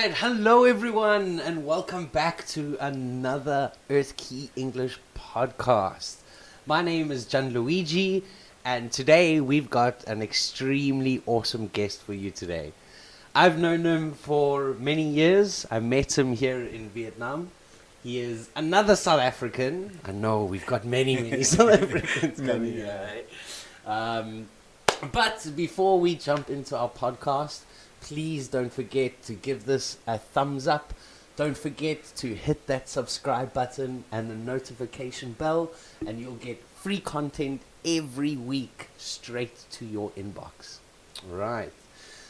right, hello everyone, and welcome back to another Earth Key English podcast. My name is Gianluigi, and today we've got an extremely awesome guest for you today. I've known him for many years. I met him here in Vietnam. He is another South African. I know we've got many South Africans coming here. Right? But before we jump into our podcast, please don't forget to give this a thumbs up. Don't forget to hit that subscribe button and the notification bell, and you'll get free content every week straight to your inbox. Right.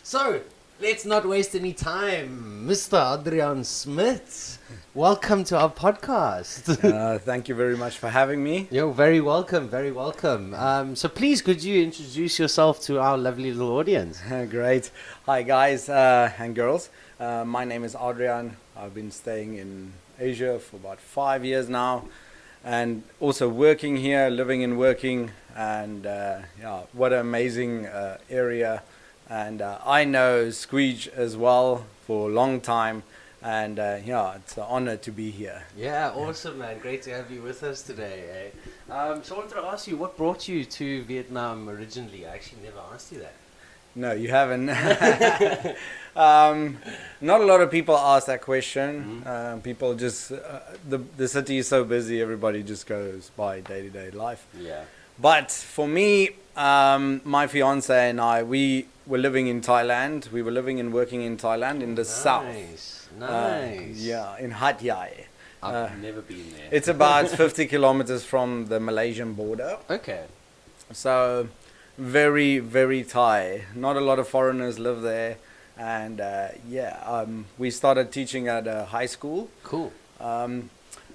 So, let's not waste any time. Mr. Adriaan Smit, welcome to our podcast. Thank you very much for having me. You're very welcome, very welcome. So please, could you introduce yourself to our lovely little audience? Great. Hi guys and girls. My name is Adriaan. I've been staying in Asia for about 5 years now, and also working here, living and working, and what an amazing area. And I know Squeege as well for a long time, and it's an honor to be here. Yeah, awesome, man. Great to have you with us today. So I wanted to ask you, what brought you to Vietnam originally? I actually never asked you that. No, you haven't. Not a lot of people ask that question. Mm-hmm. People just, the city is so busy, everybody just goes by day-to-day life. Yeah. But for me, my fiance and I, we were living in Thailand. We were living and working in Thailand in the south. Nice. In Hat Yai. I've never been there. It's about 50 kilometers from the Malaysian border. Okay. So very, very Thai. Not a lot of foreigners live there. And we started teaching at a high school. Cool.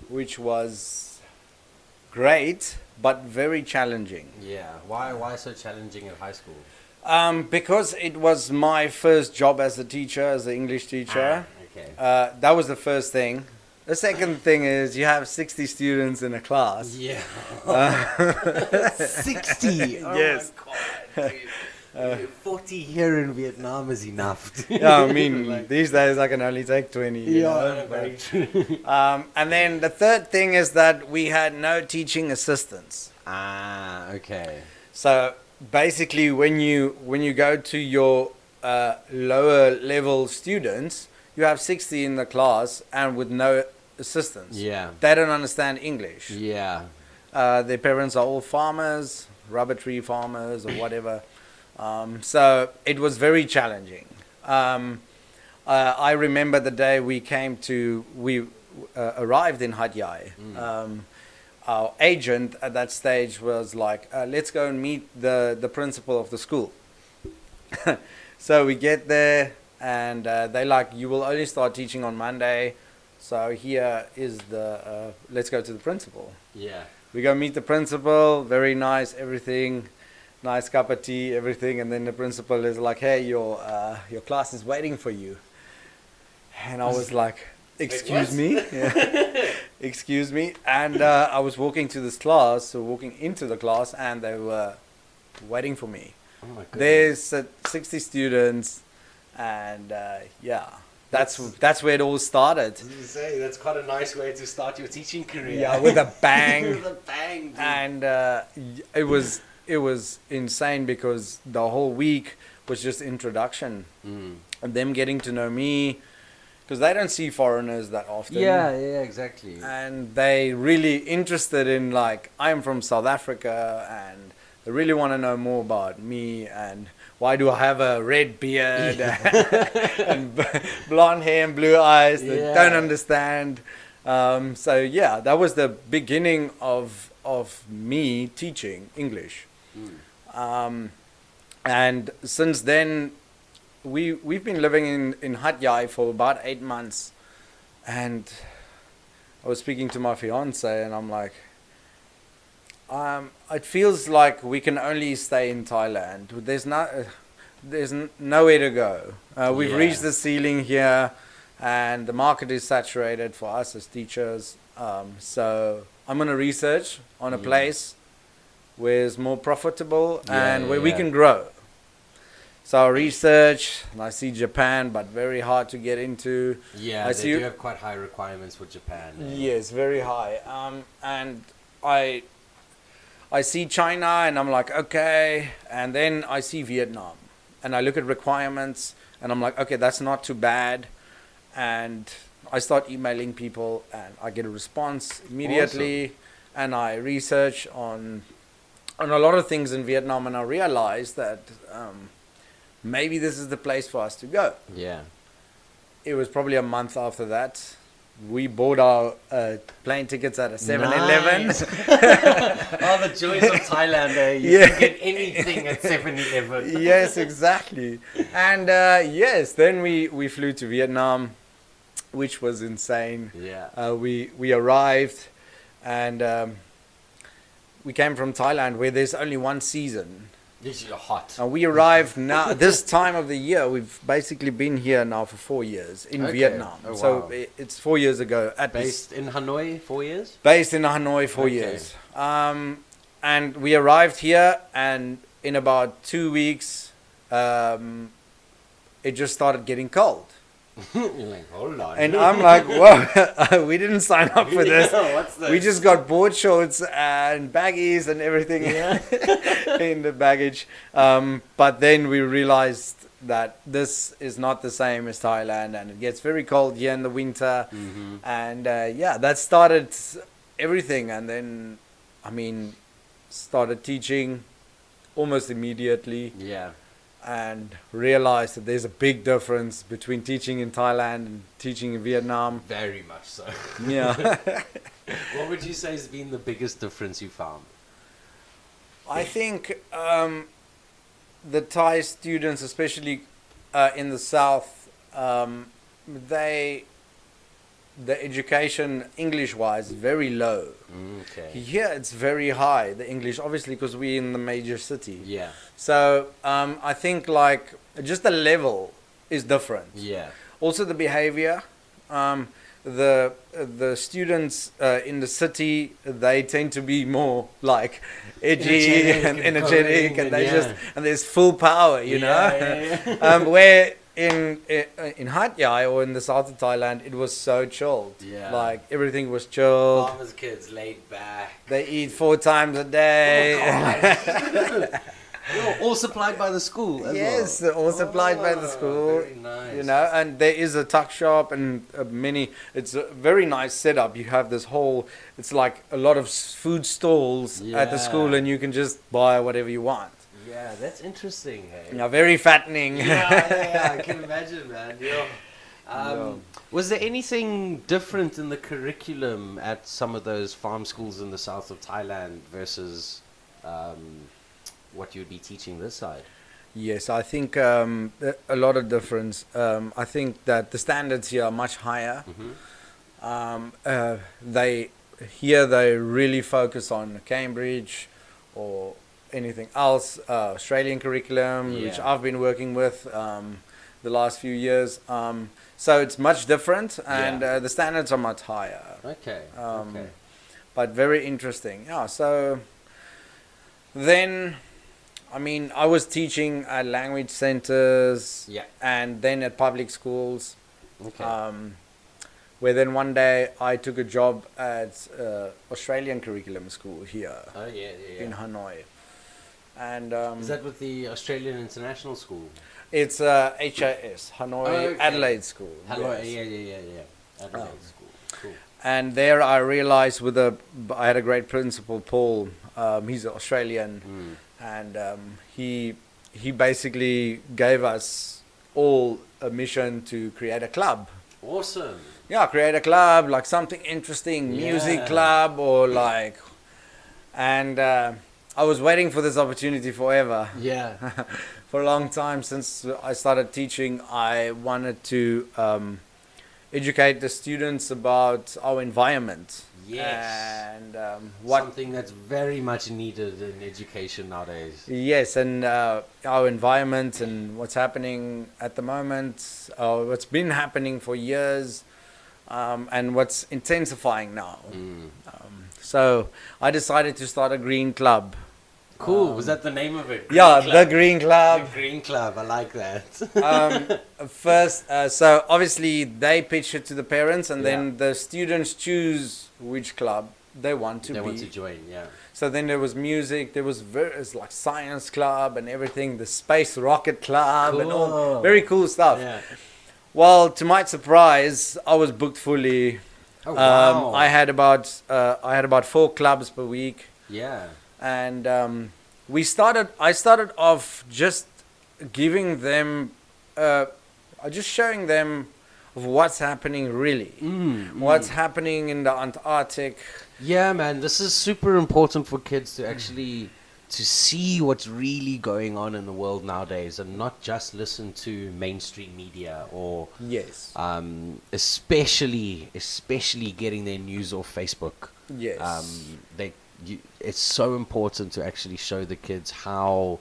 Which was great, but very challenging. Yeah. Why so challenging at high school? Because it was my first job as a teacher, as an English teacher. Okay. That was the first thing. The second thing is you have 60 students in a class. Yeah. 60. Oh Yes. My God, dude. 40 here in Vietnam is enough. Yeah, I mean, Like- these days I can only take 20. you know, very but- true. And then the third thing is that we had no teaching assistants. Okay. So basically, when you go to your lower level students, you have 60 in the class and with no assistants. Yeah. They don't understand English. Yeah. Their parents are all farmers, rubber tree farmers or whatever. So it was very challenging. I remember the day we arrived in Hat Yai. Our agent at that stage was like, let's go and meet the principal of the school. So we get there, and they like, you will only start teaching on Monday. So here is let's go to the principal. Yeah. We go meet the principal, very nice, everything, nice cup of tea, everything. And then the principal is like, hey, your class is waiting for you. And I was like, excuse me? Yeah. Excuse me. And I was walking to this class, so walking into the class, and they were waiting for me. Oh my goodness. There's 60 students, and that's where it all started. I was gonna say, that's quite a nice way to start your teaching career. Yeah, with a bang. With a bang, dude. And it was insane because the whole week was just introduction and them getting to know me, because they don't see foreigners that often. Yeah, exactly. And they really interested in, like, I'm from South Africa, and they really want to know more about me and why do I have a red beard and blonde hair and blue eyes. They don't understand. That was the beginning of me teaching English. And since then, we've been living in Hat Yai for about 8 months. And I was speaking to my fiance, and I'm like, it feels like we can only stay in Thailand. There's nowhere to go. We've reached the ceiling here, and the market is saturated for us as teachers. So I'm going to research on a place where it's more profitable and where we can grow. So I research and I see Japan, but very hard to get into. Yeah, they do have quite high requirements for Japan. Yes, very high. And I see China and I'm like, okay. And then I see Vietnam and I look at requirements and I'm like, okay, that's not too bad. And I start emailing people and I get a response immediately. Awesome. And I research on a lot of things in Vietnam and I realize that maybe this is the place for us to go. Yeah. It was probably a month after that. We bought our plane tickets at a 7-Eleven. Nice. Oh, the joys of Thailand, eh? You can get anything at 7-Eleven. Yes, exactly. And yes, then we flew to Vietnam, which was insane. Yeah. We arrived and we came from Thailand where there's only one season. This is hot. We arrived now, this time of the year. We've basically been here now for 4 years in Vietnam. Oh, wow. So it's 4 years ago. Based in Hanoi, 4 years? Based in Hanoi, 4 years. And we arrived here and in about 2 weeks, it just started getting cold. You're like, hold on. And I'm like, whoa, we didn't sign up for this. What's this? We just got board shorts and baggies and everything in the baggage. But then we realized that this is not the same as Thailand and it gets very cold here in the winter. Mm-hmm. And that started everything. And then, started teaching almost immediately. Yeah. And realized that there's a big difference between teaching in Thailand and teaching in Vietnam. Very much so. Yeah. What would you say has been the biggest difference you found? I think the Thai students, especially in the south, the education English-wise is very low. Okay. Here it's very high, the English, obviously because we're in the major city. Yeah. So I think like just the level is different. Yeah. Also the behavior. The students in the city, they tend to be more like edgy and energetic and there's full power, you know. Yeah. Where in Hat Yai or in the south of Thailand, it was so chilled. Yeah. Like everything was chilled. Farmers' kids laid back. They eat 4 times a day. Oh, all supplied by the school as yes, well. all supplied by the school. Very nice. You know, and there is a tuck shop and it's a very nice setup. You have this whole, it's like a lot of food stalls at the school and you can just buy whatever you want. Yeah, that's interesting. Hey? Yeah, very fattening. Yeah, I can imagine, man. Was there anything different in the curriculum at some of those farm schools in the south of Thailand versus what you'd be teaching this side? Yes, I think a lot of difference. I think that the standards here are much higher. Mm-hmm. They really focus on Cambridge or anything else, Australian curriculum, which I've been working with the last few years. So it's much different, and the standards are much higher. Okay. But very interesting. Yeah. So then, I was teaching at language centers, and then at public schools. Okay. Where then one day I took a job at Australian curriculum school here. Oh yeah. In Hanoi. And is that with the Australian International School? It's HIS, Hanoi Adelaide School. Hanoi, yeah. Adelaide School. Cool. And there I realized I had a great principal, Paul. He's Australian, and he basically gave us all a mission to create a club. Awesome. Yeah, create a club, like something interesting, music club or like, and I was waiting for this opportunity forever. Yeah. For a long time since I started teaching, I wanted to educate the students about our environment. Yes. And something that's very much needed in education nowadays. Yes, and our environment and what's happening at the moment, what's been happening for years, and what's intensifying now. So I decided to start a green club. Cool. Was that the name of it? Green Yeah, Club? the Green Club. The Green Club. I like that. First, so obviously they pitch it to the parents, and Yeah. then the students choose which club they want to They be. want to join. Yeah. So then there was music, there was various like science club and everything, the space rocket club and all Cool. very cool stuff. Yeah. Well, to my surprise, I was booked fully. Oh wow. I had about 4 clubs per week, Yeah. and I started off just giving them, just showing them of what's happening really, what's happening in the Antarctic. Yeah, man. This is super important for kids to actually to see what's really going on in the world nowadays, and not just listen to mainstream media or Yes. especially getting their news off Facebook. Yes. It's so important to actually show the kids how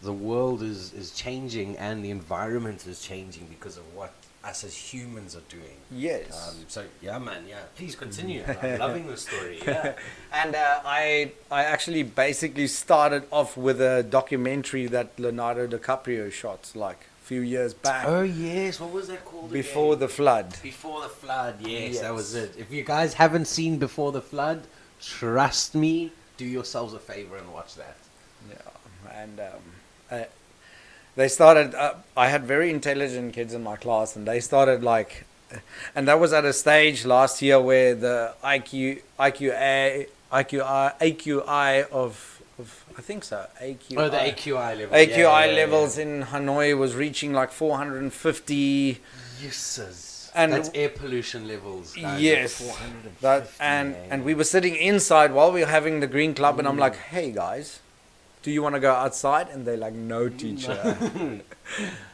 the world is changing and the environment is changing because of what us as humans are doing. Yes. So yeah, man. Yeah, please continue. I'm loving the story. Yeah. And I actually basically started off with a documentary that Leonardo DiCaprio shot like a few years back. Oh yes, what was that called? Before the flood. Before the flood. Yes, that was Yes. it. If you guys haven't seen Before the Flood, trust me, do yourselves a favor and watch that. Yeah, and they started. I had very intelligent kids in my class, and they started like, and that was at a stage last year where the AQI of I think so AQI. Oh, the AQI level. AQI levels in Hanoi was reaching like 450. Uses. And that's air pollution levels. Guys, yes, 450, that and we were sitting inside while we were having the Green Club, and I'm like, hey guys, do you want to go outside? And they're like, no, teacher.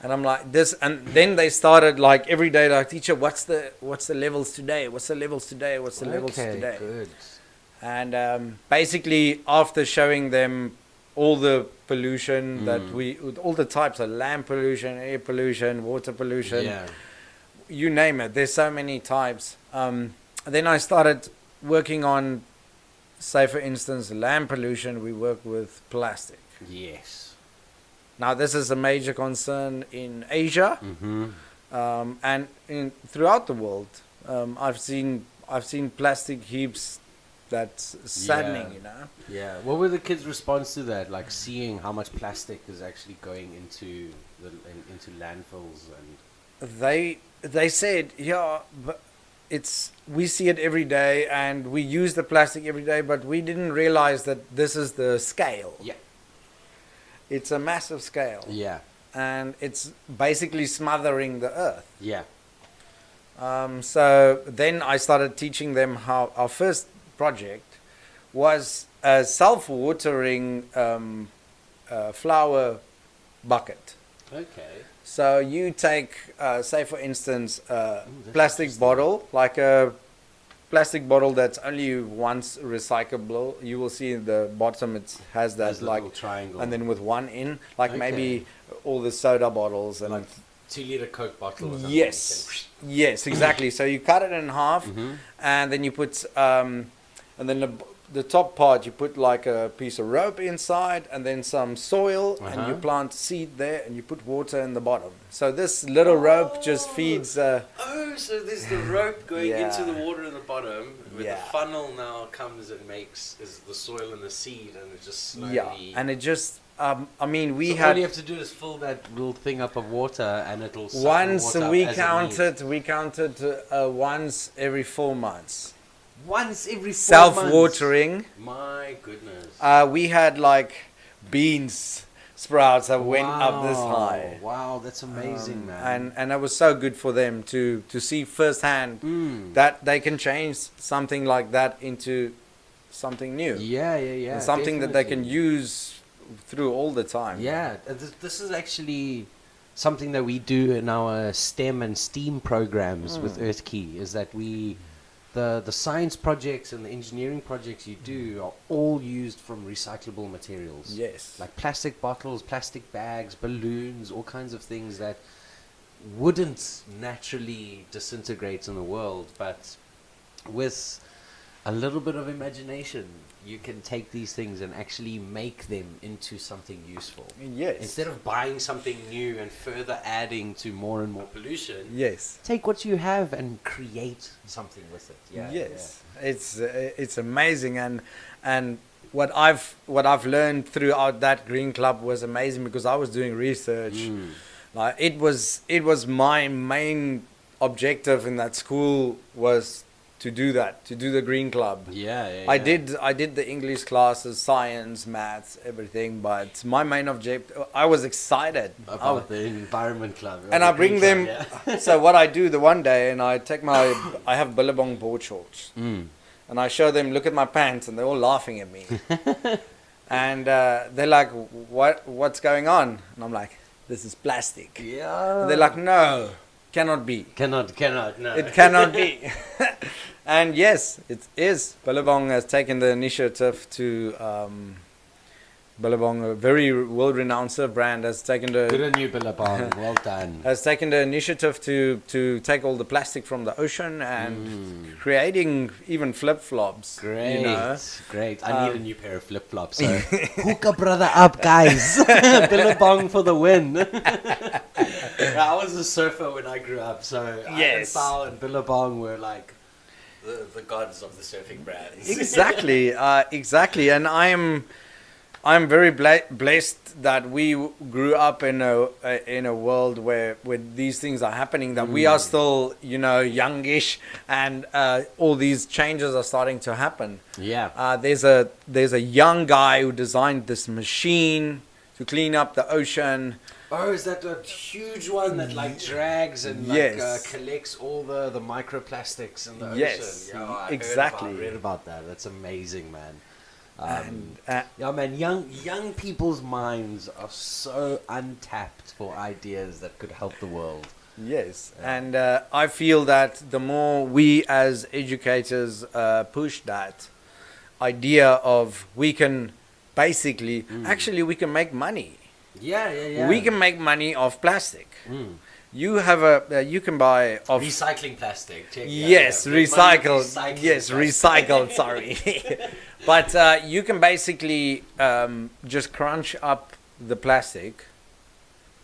And I'm like, this, and then they started like every day, like, teacher, what's the levels today? What's the levels today? What's the levels today? Good. And basically, after showing them all the pollution that all the types of land pollution, air pollution, water pollution, Yeah. you name it. There's so many types. Then I started working on, say for instance, land pollution. We work with plastic. Yes. Now this is a major concern in Asia, Mm-hmm. and throughout the world. I've seen plastic heaps. That's saddening, Yeah. you know. Yeah. What were the kids' response to that? Like seeing how much plastic is actually going into into landfills and. They said, yeah, but we see it every day, and we use the plastic every day, but we didn't realize that this is the scale. Yeah. It's a massive scale. Yeah. And it's basically smothering the earth. Yeah. So then I started teaching them how our first project was a self-watering flower bucket. Okay. So you take, say for instance, a that's plastic interesting. bottle, like a plastic bottle that's only once recyclable. You will see in the bottom it has that There's a like, little triangle. and then with one in, like Okay. maybe all the soda bottles and like 2-liter Coke bottle or something. yes, yes, exactly. So you cut it in half, Mm-hmm. and then you put, and then the top part you put like a piece of rope inside, and then some soil, and you Uh-huh. plant seed there, and you put water in the bottom. So this little rope just feeds. Oh, so there's the rope going Yeah. into the water in the bottom, where Yeah. the funnel now comes and is the soil and the seed, and it just slowly. Yeah, and it just. I mean, we so had all you have to do is fill that little thing up of water, and it'll. suck the once water up we as it counted. We counted once every 4 months. needs. Once every 4 Self-watering. months. My goodness. We had like beans sprouts that went up this Wow. high. Wow, that's amazing, man. And it was so good for them to see firsthand that they can change something like that into something new. Yeah, And something that they can definitely. use through all the time. Yeah, this is actually something that we do in our STEM and STEAM programs with Earth Key, is that the science projects and the engineering projects you do are all used from recyclable materials. Yes. Like plastic bottles, plastic bags, balloons, all kinds of things that wouldn't naturally disintegrate in the world, but with a little bit of imagination, you can take these things and actually make them into something useful. Yes. Instead of buying something new and further adding to more and more pollution, Yes. take what you have and create something with it. Yeah. Yes. It's amazing, and what I've learned throughout that Green Club was amazing, because I was doing research. Like it was my main objective in that school was to do the Green Club. Yeah. I did the English classes, science, maths, everything, but my main objective, I was excited About the environment club. and I bring them. So what I do the one day, and I have Billabong board shorts, and I show them, look at my pants, and they're all laughing at me, and they're like, what's going on? And I'm like, this is plastic. Yeah. And they're like, no, cannot be. Cannot, no. It cannot be. And yes, it is. Billabong has taken the initiative to Billabong, a very world-renowned surf brand, has taken the Good on you, Billabong. Well done. has taken the initiative to take all the plastic from the ocean and creating even flip-flops. Great, You know? great. I need a new pair of flip-flops. So hook a brother up, guys. Billabong for the win. I was a surfer when I grew up, so Yes. Ironstyle and Billabong were like the gods of the surfing brands. Exactly, exactly. And I'm very blessed that we grew up in a world where these things are happening, that we are still, youngish, and all these changes are starting to happen. Yeah. There's a young guy who designed this machine to clean up the ocean. Oh, is that a huge one that like drags and Yes. collects all the microplastics in the ocean? Yes, Yeah, I exactly. read about that. That's amazing, man. And Yeah, man, young people's minds are so untapped for ideas that could help the world. yes, and I feel that the more we as educators push that idea of we can basically, actually we can make money. Yeah. We can make money off plastic. Mm. You have you can buy off. Recycling plastic. Check, Yes, yeah. Make money recycled. recycling Yes, plastic. recycled. Sorry, but you can basically just crunch up the plastic.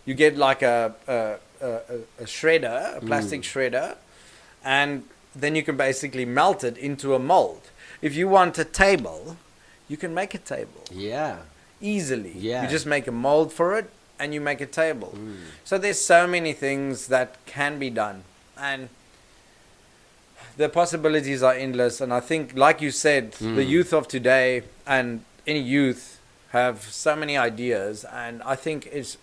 You get like a shredder, a plastic shredder, and then you can basically melt it into a mold. If you want a table, you can make a table Yeah. easily. Yeah. You just make a mold for it and you make a table. So there's so many things that can be done, and the possibilities are endless. And I think, like you said, the youth of today and any youth have so many ideas, and I think it's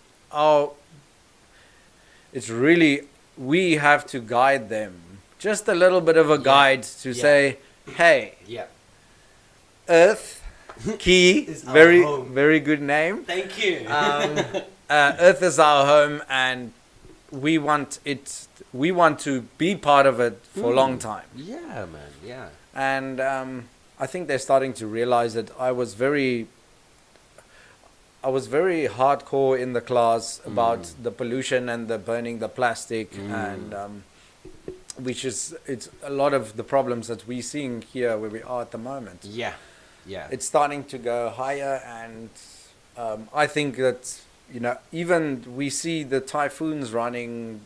really, we have to guide them, just a little bit of a guide to say, hey, Yeah. Earth Key, Is our very home. very good name. Thank you. Earth is our home, and we want to be part of it for a long time. Yeah, man. Yeah. And I think they're starting to realize it. I was very hardcore in the class about the pollution and the burning the plastic, and it's a lot of the problems that we're seeing here where we are at the moment. Yeah. Yeah. It's starting to go higher, and I think that even we see the typhoons running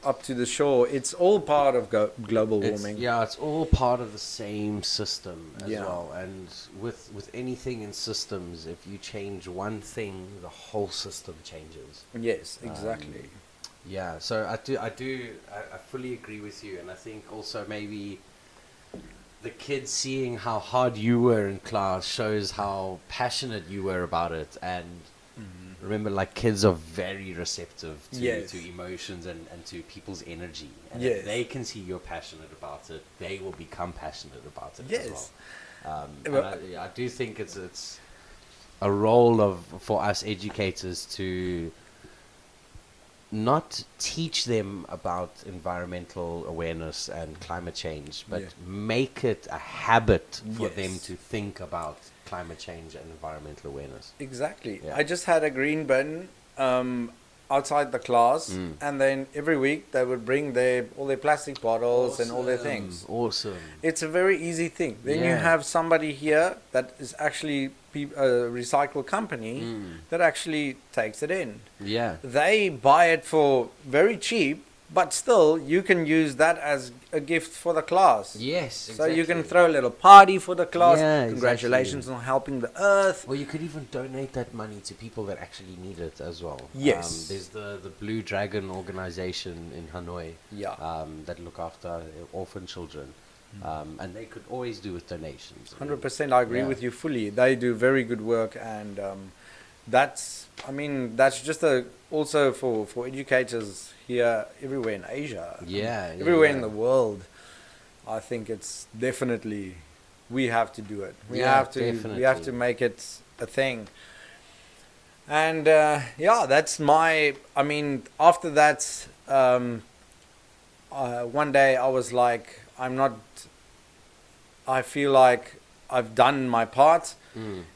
up to the shore. It's all part of global warming. It's all part of the same system as Yeah. well. And with anything in systems, if you change one thing, the whole system changes. Yes, exactly. Yeah, so I fully agree with you, and I think also maybe the kids seeing how hard you were in class shows how passionate you were about it. And remember, like, kids are very receptive to emotions and to people's energy. And if they can see you're passionate about it, they will become passionate about it as well. And I do think it's a role for us educators to not teach them about environmental awareness and climate change, but make it a habit for them to think about climate change and environmental awareness. Exactly. Yeah. I just had a green bin. outside the class, and then every week they would bring all their plastic bottles and all their things. Awesome. It's a very easy thing. Then you Yeah. have somebody here that is actually a recycle company that actually takes it in. Yeah. They buy it for very cheap, but still you can use that as a gift for the class. Yes. So you can exactly. throw a little party for the class. Yeah, Congratulations on helping the earth. Or you could even donate that money to people that actually need it as well. Yes. There's the Blue Dragon organization in Hanoi Yeah. that look after orphan children. And they could always do with donations. 100%, I agree Yeah. with you fully. They do very good work, and that's just also for educators here everywhere in Asia. Yeah, everywhere yeah. in the world. I think it's definitely we have to do it. We Yeah, have to definitely. make it a thing. And yeah, that's my. I mean, after that, one day I was like, I feel like I've done my part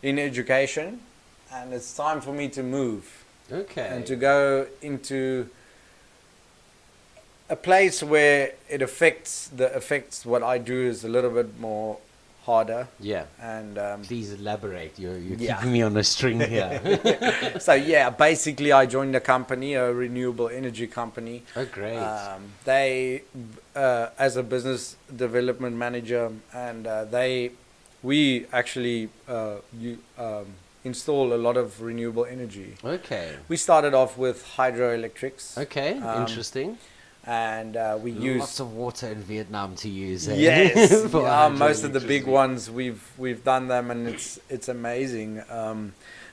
in education, and it's time for me to move Okay. and to go into a place where it affects what I do is a little bit more harder. Yeah. And Please elaborate. You're Yeah. keeping me on a string here. so yeah, basically I joined a company, a renewable energy company. Oh, great. They, as a business development manager, and we actually install a lot of renewable energy. Okay. We started off with hydroelectrics. Okay. Interesting. And we Lots use of water in Vietnam to use. Eh? yes, For yeah, most of the big hydroelectricity. ones we've done them, and it's amazing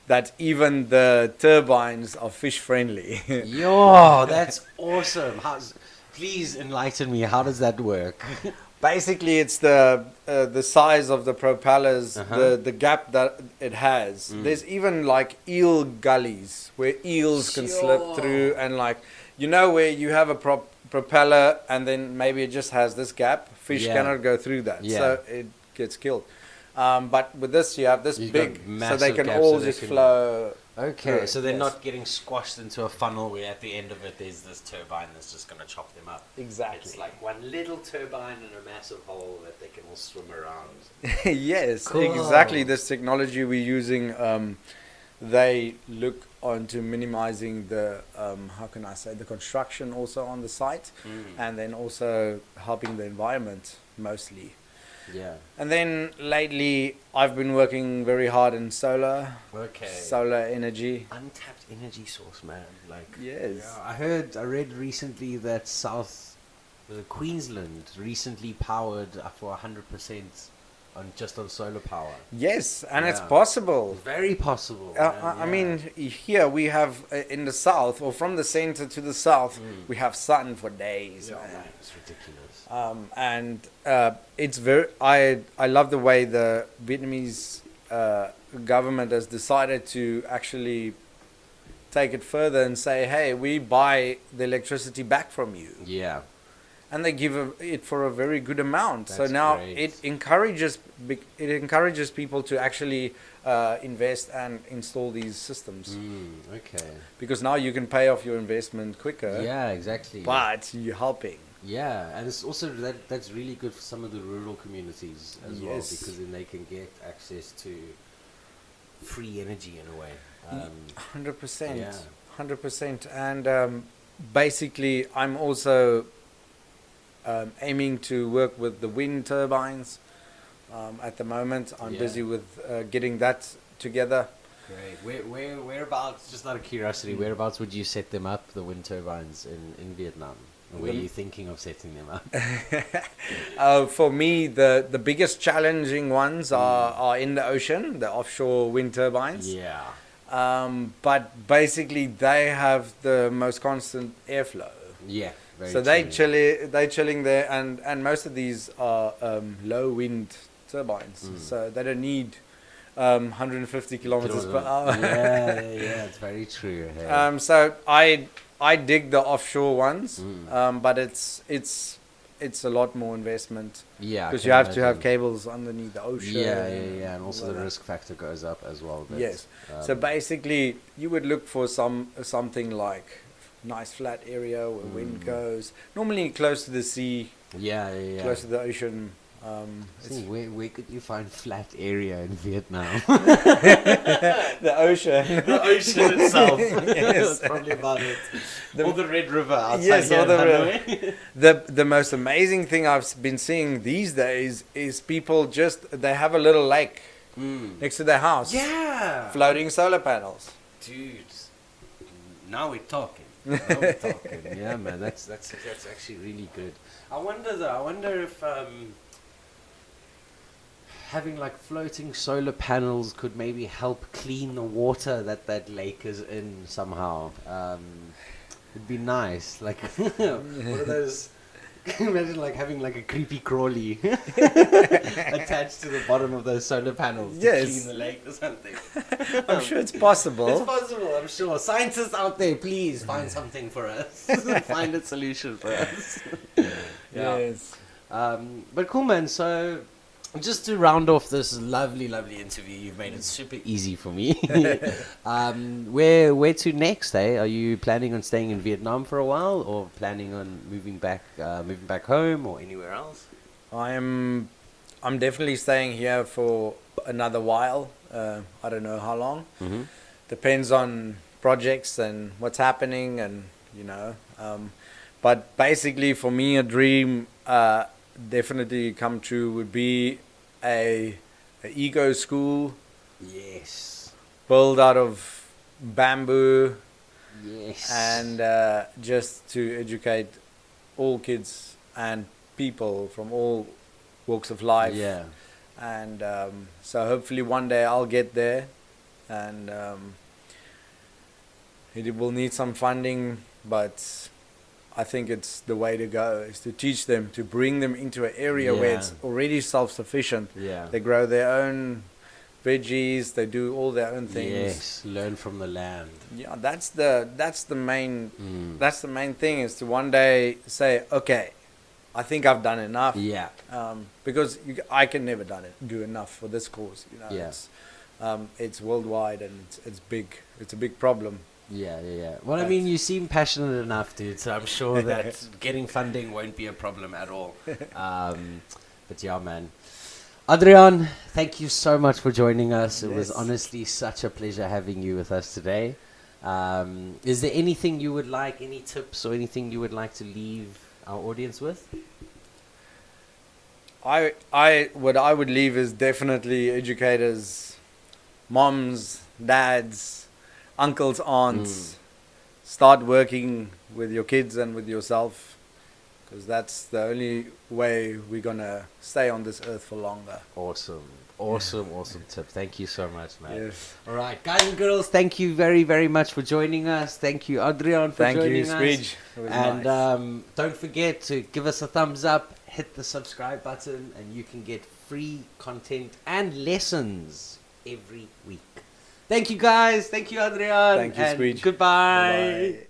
that even the turbines are fish friendly. Yo, that's awesome. Please enlighten me. How does that work? Basically, it's the size of the propellers, Uh-huh. the gap that it has. There's even like eel gullies where eels can slip Sure. through, and like where you have a propeller and then maybe it just has this gap. Fish Yeah. cannot go through that, Yeah. so it gets killed. But with this, you have this You've big, got so they massive can gaps all so they just can- flow. Okay, through so it, they're yes. not getting squashed into a funnel where at the end of it there's this turbine that's just going to chop them up. Exactly. It's like one little turbine in a massive hole that they can all swim around. Yes, Cool. exactly. This technology we're using, they look onto minimizing the how can I say, the construction also on the site, and then also helping the environment mostly. Yeah. And then lately I've been working very hard in solar energy. Untapped energy source, man. Like, Yes. yeah, I read recently that Queensland recently powered for 100% on solar power. Yes, and it's Yeah. possible. Very possible. I mean, here we have in the south, or from the center to the south, we have sun for days. yeah, man. man, it's ridiculous. And it's very. I love the way the Vietnamese government has decided to actually take it further and say, "Hey, we buy the electricity back from you," Yeah. and they give it for a very good amount. So That's now great. it encourages people to actually invest and install these systems, Okay. because now you can pay off your investment quicker. Yeah, exactly. But you're helping. Yeah, and it's also that's really good for some of the rural communities as well, Yes. because then they can get access to free energy in a way. 100%. Yeah. 100%. And basically, I'm also aiming to work with the wind turbines. At the moment, I'm Yeah. busy with getting that together. Great. Whereabouts? Just out of curiosity, whereabouts would you set them up? The wind turbines in Vietnam. Where are you thinking of setting them up? For me, the biggest challenging ones are in the ocean, the offshore wind turbines. Yeah. But basically, they have the most constant airflow. Yeah. Very So true. they chilling there, and most of these are low wind turbines, so they don't need 150 kilometers per hour. Yeah, it's very true. Hey. So I dig the offshore ones, but it's a lot more investment, Yeah, I because can you have to have imagine. cables underneath the ocean. Yeah, and also all the that. risk factor goes up as well. But, Yes. So basically, you would look for something like nice flat area where wind goes. Normally close to the sea, Yeah. close to the ocean. Where could you find flat area in Vietnam? The ocean. The ocean itself. Yes. That's probably about it. Or the Red River outside Yes, here or in the Hanoi. the most amazing thing I've been seeing these days is people they have a little lake next to their house. Yeah. Floating solar panels. Dude, now we're talking. Now we're talking. Yeah, man, that's actually really good. I wonder if having like floating solar panels could maybe help clean the water that lake is in somehow. It'd be nice. Like one of those. Imagine like having like a creepy crawly attached to the bottom of those solar panels to clean the lake or something. I'm sure it's possible. It's possible, I'm sure. Scientists out there, please find something for us. Find a solution for us. Yeah. Yes. But cool, man. So, just to round off this lovely, lovely interview, you've made it super easy for me. Where to next, eh? Are you planning on staying in Vietnam for a while, or planning on moving back home, or anywhere else? I'm definitely staying here for another while. I don't know how long. Mm-hmm. Depends on projects and what's happening, and but basically for me, a dream definitely come true would be a eco school. Yes. Built out of bamboo. Yes. And just to educate all kids and people from all walks of life. Yeah. And so hopefully one day I'll get there, and it will need some funding, but I think it's the way to go, is to teach them, to bring them into an area where it's already self-sufficient. Yeah. They grow their own veggies, they do all their own things. Yes, learn from the land. Yeah, that's the main thing, is to one day say, okay, I think I've done enough. Yeah. Because I can never do enough for this cause. Yeah. It's worldwide, and it's big. It's a big problem. Yeah. Well, I mean, you seem passionate enough, dude, so I'm sure that getting funding won't be a problem at all. But yeah, man. Adriaan, thank you so much for joining us. It was honestly such a pleasure having you with us today. Is there anything you would like, any tips or anything you would like to leave our audience with? What I would leave is definitely educators, moms, dads, uncles, aunts. Start working with your kids and with yourself, because that's the only way we're gonna stay on this earth for longer. Awesome tip. Thank you so much, man. Yes. All right, guys and girls, thank you very, very much for joining us. Thank you, Adriaan, for joining us. Thank you, Squidge. It was And nice. don't forget to give us a thumbs up, hit the subscribe button, and you can get free content and lessons every week. Thank you, guys. Thank you, Adriaan. Thank you, and Squidge. Goodbye. Bye-bye.